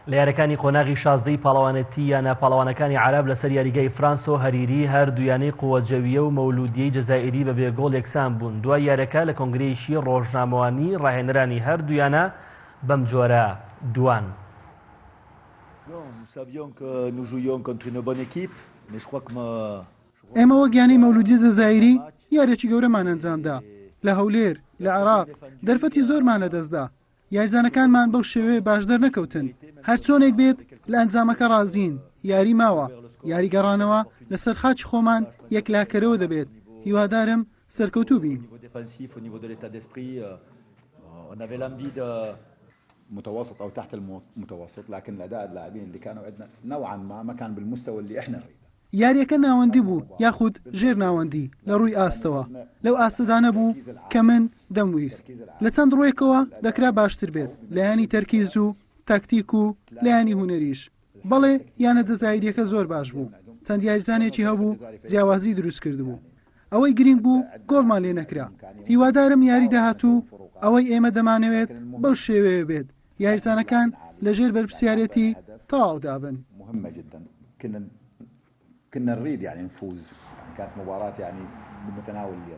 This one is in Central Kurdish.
لە یاریەکانی قۆناغی 16ی پاڵەوانەتی یانە پاڵەوانەکانی عەراب لەسەر یاریگای فرانس و هەریری هەردوویانەی قووەتجەویە و مەولودیەی جەزائیری بە بێگۆڵ یەکسان بوون. دوای یاریەکە لە کۆنگرەیەکی ڕۆژنامەوانی ڕاهێنەرانی هەردوویانە بەم جۆرە دوان. ئێمە وەک یانەی مەولودی جەزائیری یاریێکی گەورەمان ئەنجامدا لە هەولێر لە عێراق دەرفەتی زۆرمان لەدەستدا. یاریزانەکانمان بەو شێوەیە باش دەرنەکەوتن. هەر چۆنێک بێت لە ئەنجامەکە ڕازین. یاری ماوە، یاریگەڕانەوە لەسەر خاچی خۆمان یەکلاکەرەوە دەبێت. هیوادارم سەرکەوتوو بین. متوسط أو تحت المتوسط، لكن الأداء اللاعبين اللي كانوا عندنا نوعا ما كان بالمستوى اللي احنا نريده. یاریەکە ناوەندی بوو یاخود ژێر ناوەندی لە ڕووی ئاستەوە. لەو ئاستەدانە بوو کە من دەمویست. لە چەند ڕوویەکەوە دەکرا باشتر بێت، لایانی تەرکیز و تاکتیک و لایانی هونەریش. بەڵێ یانە جەزائیریەکە زۆر باش بوو. چەند یاریزانێکی هەبوو جیاوازی دروست کردبوو. ئەوەی گرنگ بوو گۆڵمان لێ نەکرا. هیوادارم یاری داهاتوو ئەوەی ئێمە دەمانەوێت بەو شێوەیە بێت. یاریزانەکان لەژێر بەرپرسیارەتی تەواو دابن. كنا نريد يعني نفوز، يعني كانت مباراة يعني بمتناول اليد.